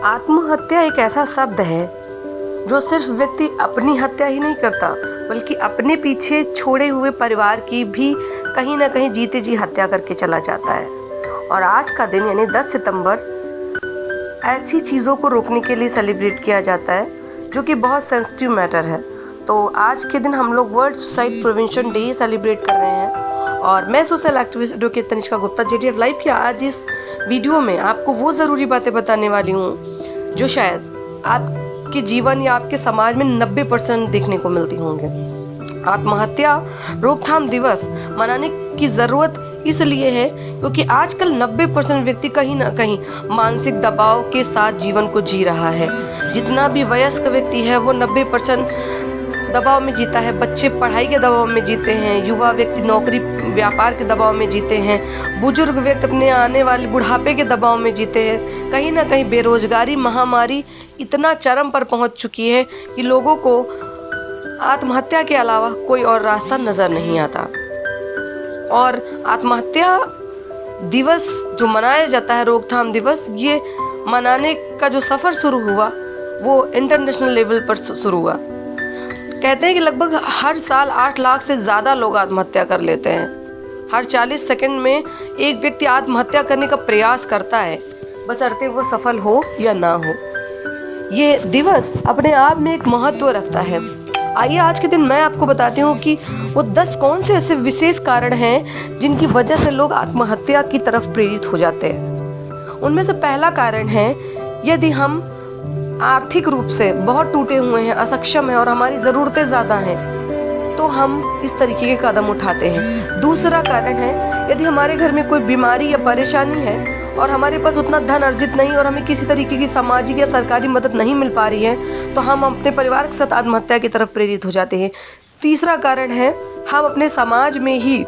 आत्महत्या एक ऐसा शब्द है जो सिर्फ व्यक्ति अपनी हत्या ही नहीं करता, बल्कि अपने पीछे छोड़े हुए परिवार की भी कहीं ना कहीं जीते जी हत्या करके चला जाता है। और आज का दिन यानी 10 सितंबर ऐसी चीज़ों को रोकने के लिए सेलिब्रेट किया जाता है, जो कि बहुत सेंसिटिव मैटर है। तो आज के दिन हम लोग world suicide prevention day celebrate कर रहे हैं। और मैं social activist advocate Tanishka Gupta JTF live की आज इस वीडियो में आपको वो ज़रूरी बातें बताने वाली हूँ जो शायद आपके जीवन या आपके समाज में 90% देखने को मिलती होंगे। आत्महत्या रोकथाम दिवस मनाने की ज़रूरत इसलिए है क्योंकि आजकल 90% व्यक्ति कहीं ना कहीं मानसिक दबाव के साथ जीवन को जी रहा है। जितना भी वयस्क व्यक्ति है वो 90% दबाव में जीता है। बच्चे पढ़ाई के दबाव में जीते हैं, युवा व्यक्ति नौकरी व्यापार के दबाव में जीते हैं, बुजुर्ग व्यक्ति अपने आने वाले बुढ़ापे के दबाव में जीते हैं। कहीं ना कहीं बेरोजगारी महामारी इतना चरम पर पहुंच चुकी है कि लोगों को आत्महत्या के अलावा कोई और रास्ता नज़र नहीं आता। और आत्महत्या दिवस जो मनाया जाता है, रोकथाम दिवस, ये मनाने का जो सफ़र शुरू हुआ वो इंटरनेशनल लेवल पर शुरू हुआ। कहते हैं कि लगभग हर साल 8 लाख से ज़्यादा लोग आत्महत्या कर लेते हैं। हर 40 सेकंड में एक व्यक्ति आत्महत्या करने का प्रयास करता है, बशर्ते वो सफल हो या ना हो। ये दिवस अपने आप में एक महत्व रखता है। आइए आज के दिन मैं आपको बताती हूँ कि वो 10 कौन से ऐसे विशेष कारण हैं जिनकी वजह से लोग आत्महत्या की तरफ प्रेरित हो जाते हैं। उनमें से पहला कारण है, यदि हम आर्थिक रूप से बहुत टूटे हुए हैं, असक्षम हैं और हमारी ज़रूरतें ज़्यादा हैं, तो हम इस तरीके के कदम उठाते हैं। दूसरा कारण है, यदि हमारे घर में कोई बीमारी या परेशानी है और हमारे पास उतना धन अर्जित नहीं और हमें किसी तरीके की सामाजिक या सरकारी मदद नहीं मिल पा रही है, तो हम अपने परिवार के साथ आत्महत्या की तरफ प्रेरित हो जाते हैं। तीसरा कारण है, हम अपने समाज में ही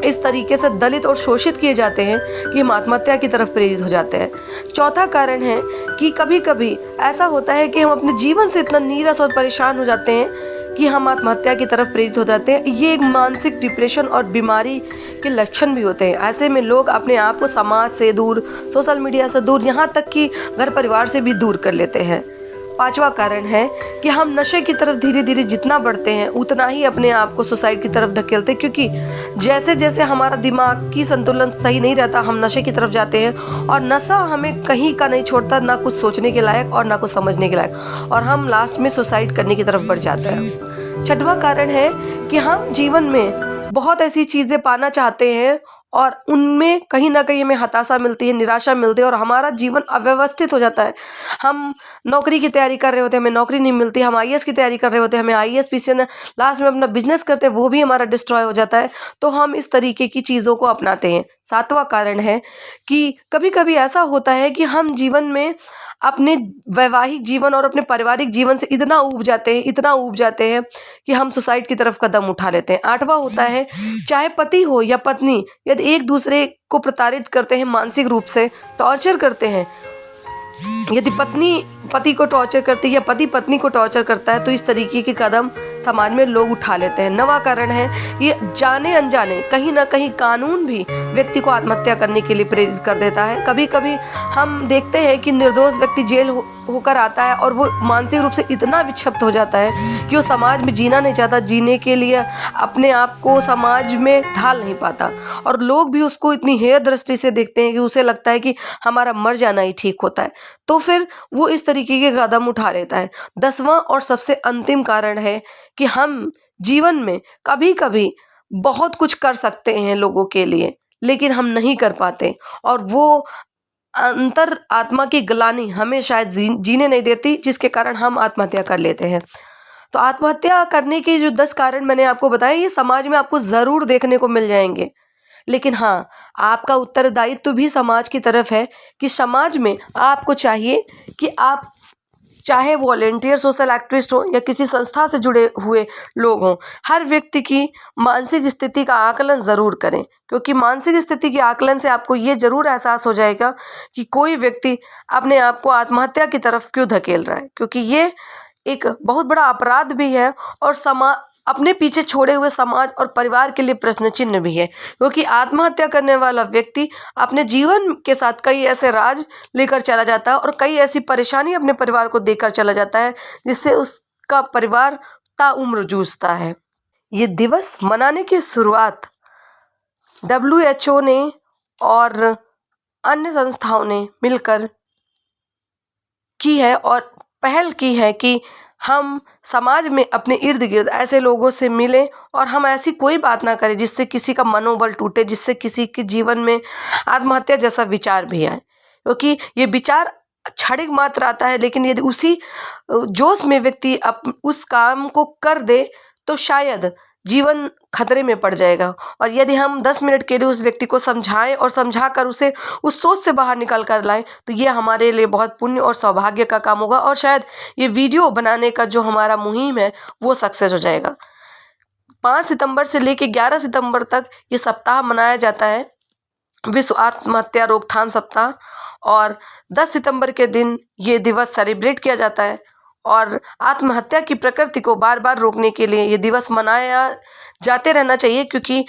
इस तरीके से दलित और शोषित किए जाते हैं कि हम आत्महत्या की तरफ प्रेरित हो जाते हैं। चौथा कारण है कि कभी कभी ऐसा होता है कि हम अपने जीवन से इतना नीरस और परेशान हो जाते हैं कि हम आत्महत्या की तरफ प्रेरित हो जाते हैं। ये एक मानसिक डिप्रेशन और बीमारी के लक्षण भी होते हैं। ऐसे में लोग अपने आप को समाज से दूर, सोशल मीडिया से दूर, यहाँ तक कि घर परिवार से भी दूर कर लेते हैं। पांचवा कारण है कि हम नशे की तरफ धीरे धीरे जितना बढ़ते हैं उतना ही अपने आप को सुसाइड की तरफ ढकेलते हैं, क्योंकि जैसे जैसे हमारा दिमाग की संतुलन सही नहीं रहता हम नशे की तरफ जाते हैं और नशा हमें कहीं का नहीं छोड़ता, ना कुछ सोचने के लायक और ना कुछ समझने के लायक, और हम लास्ट में सुसाइड करने की तरफ बढ़ जाते हैं। छठवां कारण है कि हम जीवन में बहुत ऐसी चीज़ें पाना चाहते हैं और उनमें कहीं ना कहीं हमें हताशा मिलती है, निराशा मिलती है और हमारा जीवन अव्यवस्थित हो जाता है। हम नौकरी की तैयारी कर रहे होते हैं, हमें नौकरी नहीं मिलती। हम IAS की तैयारी कर रहे होते हैं, हमें IAS पीछे न, लास्ट में अपना बिजनेस करते हैं, वो भी हमारा डिस्ट्रॉय हो जाता है। तो हम इस तरीके की चीज़ों को अपनाते हैं। सातवां कारण है कि कभी कभी ऐसा होता है कि हम जीवन में अपने वैवाहिक जीवन और अपने पारिवारिक जीवन से इतना ऊब जाते हैं कि हम सुसाइड की तरफ कदम उठा लेते हैं। आठवां होता है, चाहे पति हो या पत्नी, यदि एक दूसरे को प्रताड़ित करते हैं, मानसिक रूप से टॉर्चर करते हैं, यदि पत्नी पति को टॉर्चर करती है या पति पत्नी को टॉर्चर करता है, तो इस तरीके के कदम समाज में लोग उठा लेते हैं। नवा कारण है, ये जाने अनजाने कहीं ना कहीं कानून भी व्यक्ति को आत्महत्या करने के लिए प्रेरित कर देता है। कभी कभी हम देखते हैं कि निर्दोष व्यक्ति जेल होकर आता है और वो मानसिक रूप से इतना विक्षिप्त हो जाता है कि वो समाज में जीना नहीं चाहता, जीने के लिए अपने आप को समाज में ढाल नहीं पाता, और लोग भी उसको इतनी हेय दृष्टि से देखते हैं कि उसे लगता है कि हमारा मर जाना ही ठीक होता है, तो फिर वो इस तरीके के कदम उठा लेता है। 10वां और सबसे अंतिम कारण है कि हम जीवन में कभी कभी बहुत कुछ कर सकते हैं लोगों के लिए, लेकिन हम नहीं कर पाते, और वो अंतर आत्मा की ग्लानि हमें शायद जीने नहीं देती, जिसके कारण हम आत्महत्या कर लेते हैं। तो आत्महत्या करने के जो 10 कारण मैंने आपको बताए, ये समाज में आपको ज़रूर देखने को मिल जाएंगे, लेकिन हाँ, आपका उत्तरदायित्व भी समाज की तरफ है कि समाज में आपको चाहिए कि आप चाहे वॉलेंटियर सोशल एक्टिविस्ट हो या किसी संस्था से जुड़े हुए लोग हों, हर व्यक्ति की मानसिक स्थिति का आकलन ज़रूर करें, क्योंकि मानसिक स्थिति के आकलन से आपको ये ज़रूर एहसास हो जाएगा कि कोई व्यक्ति अपने आप को आत्महत्या की तरफ क्यों धकेल रहा है, क्योंकि ये एक बहुत बड़ा अपराध भी है और अपने पीछे छोड़े हुए समाज और परिवार के लिए प्रश्न चिन्ह भी है, क्योंकि आत्महत्या करने वाला व्यक्ति अपने जीवन के साथ कई ऐसे राज लेकर चला जाता है और कई ऐसी परेशानी अपने परिवार को देकर चला जाता है जिससे उसका परिवार ताउम्र जूझता है। ये दिवस मनाने की शुरुआत WHO ने और अन्य संस्थाओं ने मिलकर की है और पहल की है कि हम समाज में अपने इर्द गिर्द ऐसे लोगों से मिलें और हम ऐसी कोई बात ना करें जिससे किसी का मनोबल टूटे, जिससे किसी के जीवन में आत्महत्या जैसा विचार भी आए, क्योंकि ये विचार क्षणिक मात्र आता है, लेकिन यदि उसी जोश में व्यक्ति उस काम को कर दे तो शायद जीवन खतरे में पड़ जाएगा। और यदि हम 10 मिनट के लिए उस व्यक्ति को समझाएं और समझाकर उसे उस सोच से बाहर निकाल कर लाएं तो ये हमारे लिए बहुत पुण्य और सौभाग्य का काम होगा और शायद ये वीडियो बनाने का जो हमारा मुहिम है वो सक्सेस हो जाएगा। 5 सितंबर से लेकर 11 सितंबर तक ये सप्ताह मनाया जाता है, विश्व आत्महत्या रोकथाम सप्ताह, और 10 सितंबर के दिन ये दिवस सेलिब्रेट किया जाता है। और आत्महत्या की प्रकृति को बार बार रोकने के लिए ये दिवस मनाया जाते रहना चाहिए, क्योंकि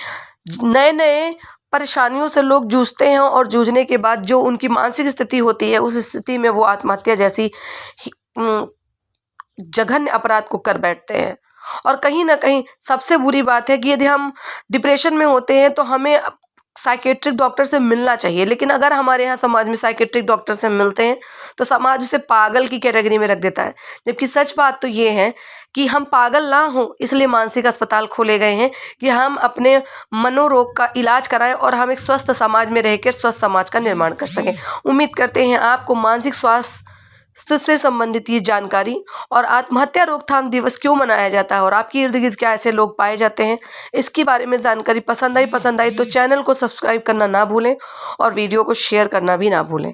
नए नए परेशानियों से लोग जूझते हैं और जूझने के बाद जो उनकी मानसिक स्थिति होती है उस स्थिति में वो आत्महत्या जैसी जघन्य अपराध को कर बैठते हैं। और कहीं ना कहीं सबसे बुरी बात है कि यदि हम डिप्रेशन में होते हैं तो हमें साइकेट्रिक डॉक्टर से मिलना चाहिए, लेकिन अगर हमारे यहाँ समाज में साइकेट्रिक डॉक्टर से मिलते हैं तो समाज उसे पागल की कैटेगरी में रख देता है, जबकि सच बात तो ये है कि हम पागल ना हो इसलिए मानसिक अस्पताल खोले गए हैं कि हम अपने मनोरोग का इलाज कराएं और हम एक स्वस्थ समाज में रहकर स्वस्थ समाज का निर्माण कर सकें। उम्मीद करते हैं आपको मानसिक स्वास्थ्य से संबंधित ये जानकारी और आत्महत्या रोकथाम दिवस क्यों मनाया जाता है और आपके इर्द गिर्द क्या ऐसे लोग पाए जाते हैं इसके बारे में जानकारी पसंद आई तो चैनल को सब्सक्राइब करना ना भूलें और वीडियो को शेयर करना भी ना भूलें।